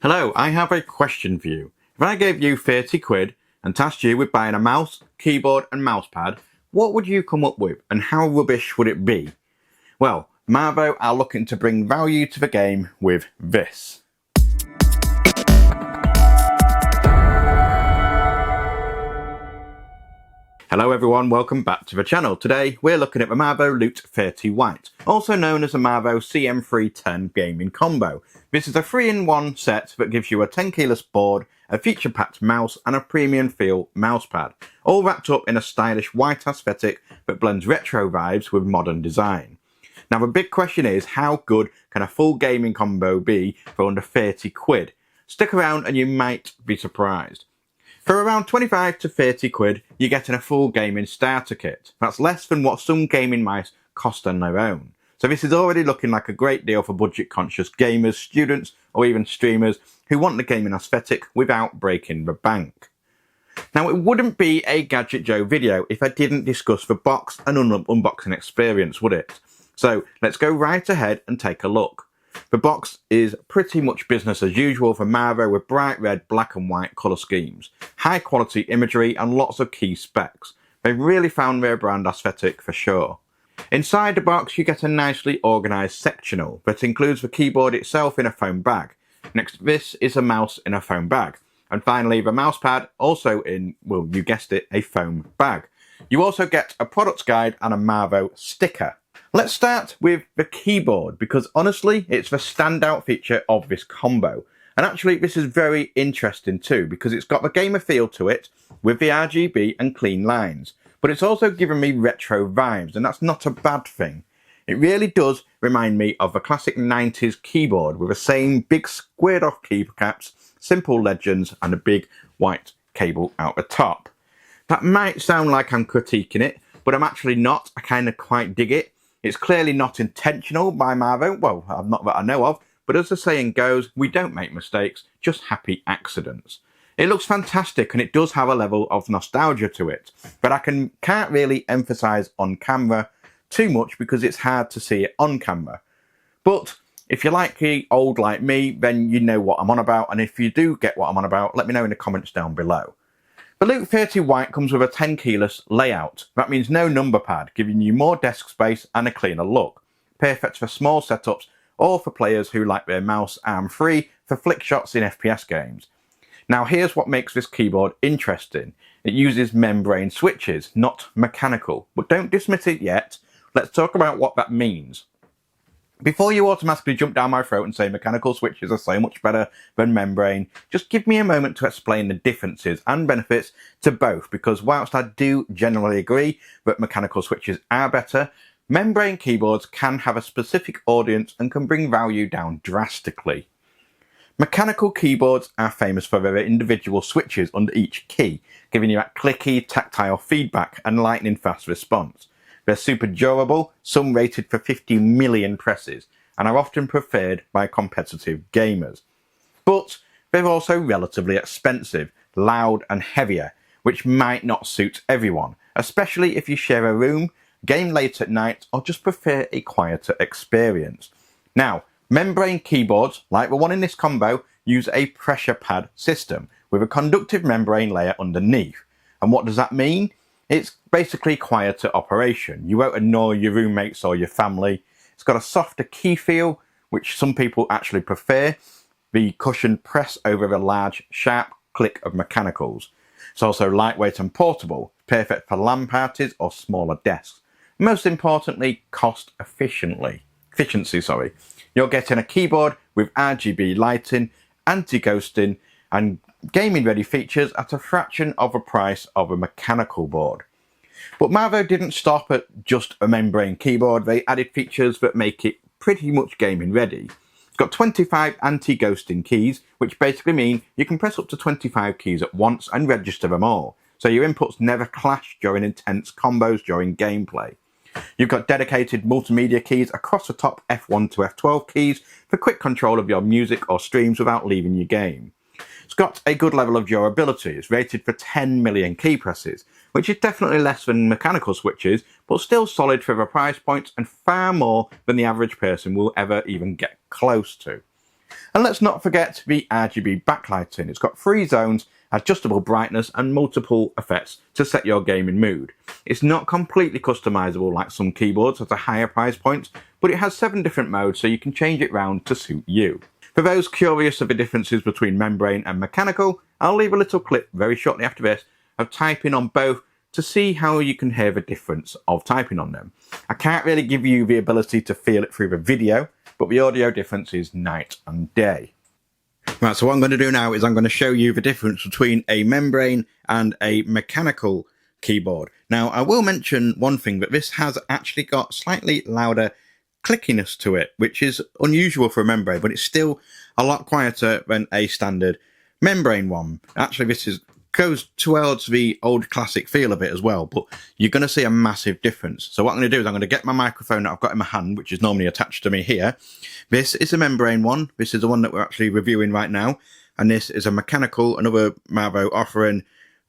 Hello, I have a question for you. If I gave you 30 quid and tasked you with buying a mouse, keyboard and mousepad, what would you come up with and how rubbish would it be? Well, Marvo are looking to bring value to the game with this. Hello everyone, welcome back to the channel. Today we're looking at the Marvo Loot 30 White, also known as the Marvo CM310 gaming combo. This is a 3-in-1 set that gives you a 10 keyless board, a feature-packed mouse and a premium feel mousepad, all wrapped up in a stylish white aesthetic that blends retro vibes with modern design. Now the big question is, how good can a full gaming combo be for under 30 quid? Stick around and you might be surprised. For around 25 to 30 quid, you're getting a full gaming starter kit. That's less than what some gaming mice cost on their own. So this is already looking like a great deal for budget-conscious gamers, students, or even streamers who want the gaming aesthetic without breaking the bank. Now, it wouldn't be a Gadget Joe video if I didn't discuss the box and unboxing experience, would it? So let's go right ahead and take a look. The box is pretty much business as usual for Marvo, with bright red, black and white colour schemes, high quality imagery and lots of key specs. They've really found their brand aesthetic for sure. Inside the box you get a nicely organised sectional that includes the keyboard itself in a foam bag. Next to this is a mouse in a foam bag. And finally the mousepad also in, well, you guessed it, a foam bag. You also get a products guide and a Marvo sticker. Let's start with the keyboard, because honestly it's the standout feature of this combo. And actually this is very interesting too, because it's got the gamer feel to it with the RGB and clean lines. But it's also given me retro vibes, and that's not a bad thing. It really does remind me of the classic 90s keyboard with the same big squared off keycaps, simple legends and a big white cable out the top. That might sound like I'm critiquing it, but I'm actually not. I kind of quite dig it. It's clearly not intentional by Marvo, well, not that I know of, but as the saying goes, we don't make mistakes, just happy accidents. It looks fantastic and it does have a level of nostalgia to it, but I can't really emphasise on camera too much because it's hard to see it on camera. But if you like the old like me, then you know what I'm on about, and if you do get what I'm on about, let me know in the comments down below. The Loot 30 White comes with a 10 keyless layout. That means no number pad, giving you more desk space and a cleaner look. Perfect for small setups or for players who like their mouse arm free for flick shots in FPS games. Now here's what makes this keyboard interesting. It uses membrane switches, not mechanical. But don't dismiss it yet. Let's talk about what that means. Before you automatically jump down my throat and say mechanical switches are so much better than membrane, just give me a moment to explain the differences and benefits to both, because whilst I do generally agree that mechanical switches are better, membrane keyboards can have a specific audience and can bring value down drastically. Mechanical keyboards are famous for their individual switches under each key, giving you that clicky, tactile feedback and lightning fast response. They're super durable, some rated for 50 million presses, and are often preferred by competitive gamers. But they're also relatively expensive, loud and heavier, which might not suit everyone, especially if you share a room, game late at night, or just prefer a quieter experience. Now, membrane keyboards, like the one in this combo, use a pressure pad system with a conductive membrane layer underneath. And what does that mean? It's basically quieter operation. You won't annoy your roommates or your family. It's got a softer key feel, which some people actually prefer. The cushioned press over the large, sharp click of mechanicals. It's also lightweight and portable, perfect for LAN parties or smaller desks. Most importantly, efficiency. You're getting a keyboard with RGB lighting, anti-ghosting, and gaming ready features at a fraction of the price of a mechanical board. But Marvo didn't stop at just a membrane keyboard. They added features that make it pretty much gaming ready. It's got 25 anti-ghosting keys, which basically mean you can press up to 25 keys at once and register them all, so your inputs never clash during intense combos during gameplay. You've got dedicated multimedia keys across the top F1 to F12 keys for quick control of your music or streams without leaving your game. It's got a good level of durability. It's rated for 10 million key presses, which is definitely less than mechanical switches, but still solid for the price point and far more than the average person will ever even get close to. And let's not forget the RGB backlighting. It's got 3 zones, adjustable brightness and multiple effects to set your gaming mood. It's not completely customizable like some keyboards at a higher price point, but it has 7 different modes so you can change it round to suit you. For those curious of the differences between membrane and mechanical, I'll leave a little clip very shortly after this of typing on both to see how you can hear the difference of typing on them. I can't really give you the ability to feel it through the video, but the audio difference is night and day. Right, so what I'm going to do now is I'm going to show you the difference between a membrane and a mechanical keyboard. Now, I will mention one thing, that this has actually got slightly louder clickiness to it, which is unusual for a membrane, but it's still a lot quieter than a standard membrane one. Actually, this goes towards the old classic feel of it as well, but you're going to see a massive difference. So what I'm going to do is I'm going to get my microphone that I've got in my hand, which is normally attached to me here. This is a membrane one. This is the one that we're actually reviewing right now. And this is a mechanical, another Marvo offering.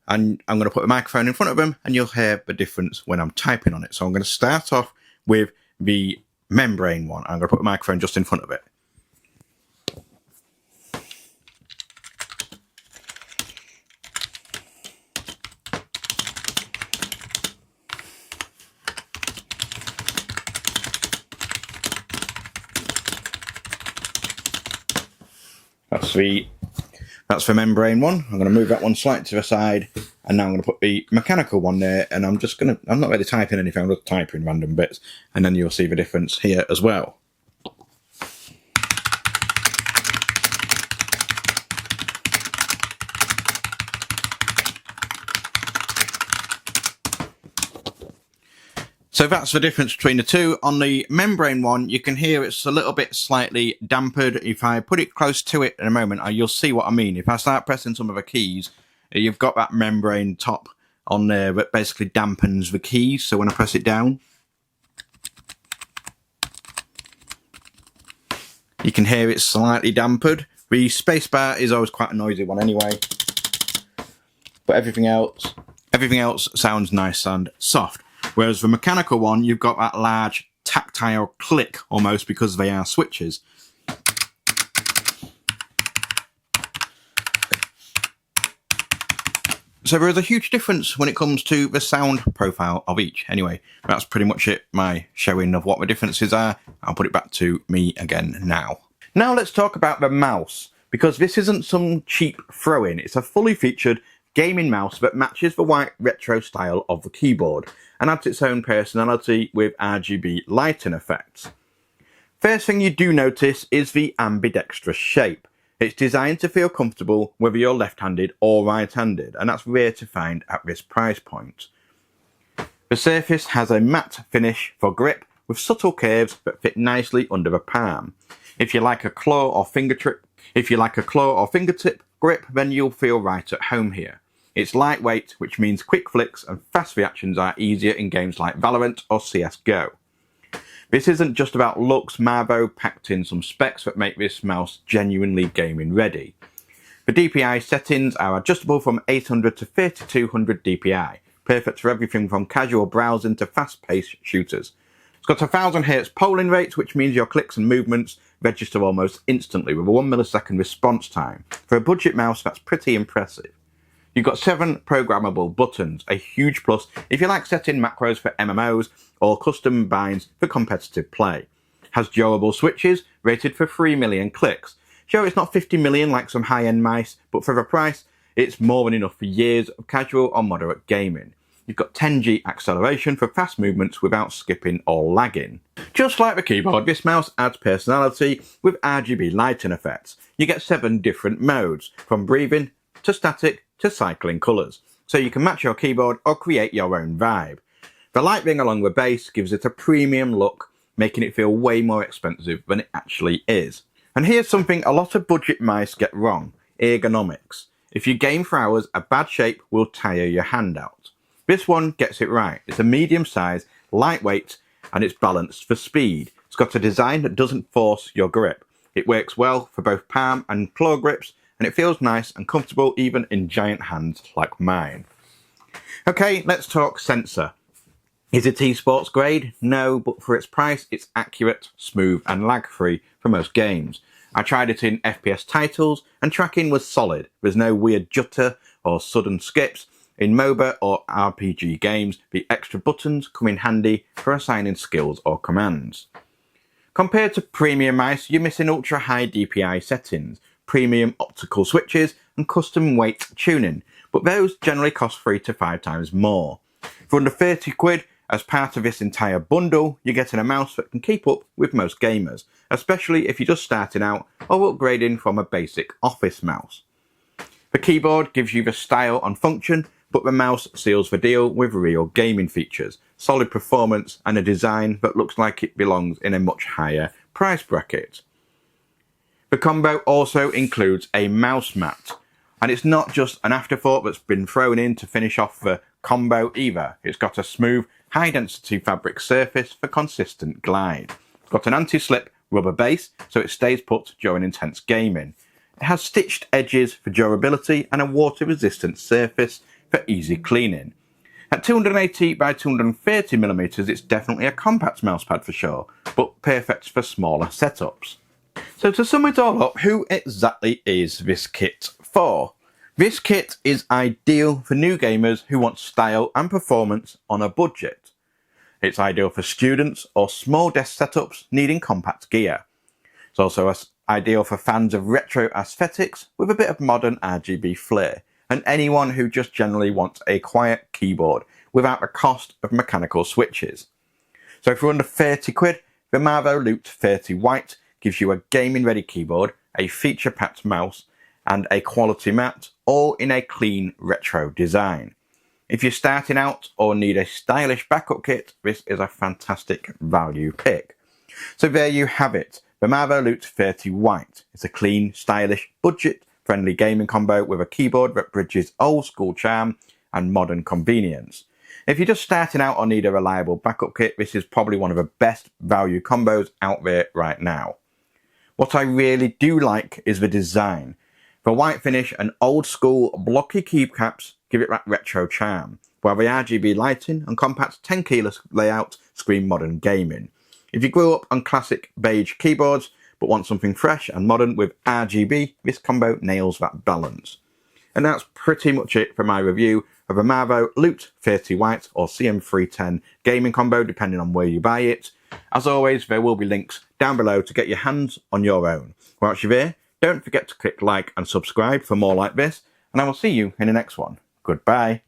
And I'm going to put the microphone in front of them and you'll hear the difference when I'm typing on it. So I'm going to start off with the membrane one. I'm going to put the microphone just in front of it. That's the membrane one. I'm going to move that one slightly to the side, and now I'm going to put the mechanical one there, and I'm not really typing anything, I'm just typing random bits, and then you'll see the difference here as well. So that's the difference between the two. On the membrane one, you can hear it's a little bit slightly dampened. If I put it close to it in a moment, you'll see what I mean. If I start pressing some of the keys, you've got that membrane top on there that basically dampens the keys. So when I press it down, you can hear it's slightly dampened. The spacebar is always quite a noisy one anyway. But everything else sounds nice and soft. Whereas the mechanical one, you've got that large tactile click almost because they are switches. So there is a huge difference when it comes to the sound profile of each. Anyway, that's pretty much it, my showing of what the differences are. I'll put it back to me again now. Now let's talk about the mouse, because this isn't some cheap throw-in. It's a fully featured gaming mouse that matches the white retro style of the keyboard and adds its own personality with RGB lighting effects. First thing you do notice is the ambidextrous shape. It's designed to feel comfortable whether you're left-handed or right-handed, and that's rare to find at this price point. The surface has a matte finish for grip with subtle curves that fit nicely under the palm. If you like a claw or fingertip grip, then you'll feel right at home here. It's lightweight, which means quick flicks and fast reactions are easier in games like Valorant or CSGO. This isn't just about looks. Marvo packed in some specs that make this mouse genuinely gaming ready. The DPI settings are adjustable from 800 to 3200 DPI, perfect for everything from casual browsing to fast-paced shooters. It's got a 1000 Hz polling rate, which means your clicks and movements register almost instantly with a 1 millisecond response time. For a budget mouse, that's pretty impressive. You've got 7 programmable buttons, a huge plus if you like setting macros for MMOs or custom binds for competitive play. Has durable switches, rated for 3 million clicks. Sure, it's not 50 million like some high-end mice, but for the price, it's more than enough for years of casual or moderate gaming. You've got 10G acceleration for fast movements without skipping or lagging. Just like the keyboard, this mouse adds personality with RGB lighting effects. You get 7 different modes, from breathing to static to cycling colours, so you can match your keyboard or create your own vibe. The light ring along the base gives it a premium look, making it feel way more expensive than it actually is. And here's something a lot of budget mice get wrong: ergonomics. If you game for hours, a bad shape will tire your hand out. This one gets it right. It's a medium size, lightweight, and it's balanced for speed. It's got a design that doesn't force your grip. It works well for both palm and claw grips, and it feels nice and comfortable even in giant hands like mine. Okay, let's talk sensor. Is it esports grade? No, but for its price, it's accurate, smooth and lag-free for most games. I tried it in FPS titles and tracking was solid. There's no weird jutter or sudden skips. In MOBA or RPG games, the extra buttons come in handy for assigning skills or commands. Compared to premium mice, you're missing ultra high DPI settings, premium optical switches and custom weight tuning, but those generally cost 3 to 5 times more. For under 30 quid, as part of this entire bundle, you're getting a mouse that can keep up with most gamers, especially if you're just starting out or upgrading from a basic office mouse. The keyboard gives you the style and function, but the mouse seals the deal with real gaming features, solid performance and a design that looks like it belongs in a much higher price bracket. The combo also includes a mouse mat, and it's not just an afterthought that's been thrown in to finish off the combo either. It's got a smooth, high density fabric surface for consistent glide. It's got an anti-slip rubber base so it stays put during intense gaming. It has stitched edges for durability and a water resistant surface for easy cleaning. At 280 by 230 millimeters, it's definitely a compact mousepad for sure, but perfect for smaller setups. So to sum it all up, who exactly is this kit for? This kit is ideal for new gamers who want style and performance on a budget. It's ideal for students or small desk setups needing compact gear. It's also ideal for fans of retro aesthetics with a bit of modern RGB flair, and anyone who just generally wants a quiet keyboard without the cost of mechanical switches. So for under 30 quid, the Marvo Loot 30 White gives you a gaming ready keyboard, a feature packed mouse and a quality mat, all in a clean retro design. If you're starting out or need a stylish backup kit, this is a fantastic value pick. So there you have it, the Marvo Loot 30 White. It's a clean, stylish, budget-friendly gaming combo with a keyboard that bridges old school charm and modern convenience. If you're just starting out or need a reliable backup kit, this is probably one of the best value combos out there right now. What I really do like is the design. The white finish and old school blocky keycaps give it that retro charm, while the RGB lighting and compact 10 keyless layout scream modern gaming. If you grew up on classic beige keyboards but want something fresh and modern with RGB, this combo nails that balance. And that's pretty much it for my review of a Marvo Loot 30 White or CM310 gaming combo, depending on where you buy it. As always, there will be links down below to get your hands on your own. Whilst you're there, don't forget to click like and subscribe for more like this, and I will see you in the next one. Goodbye.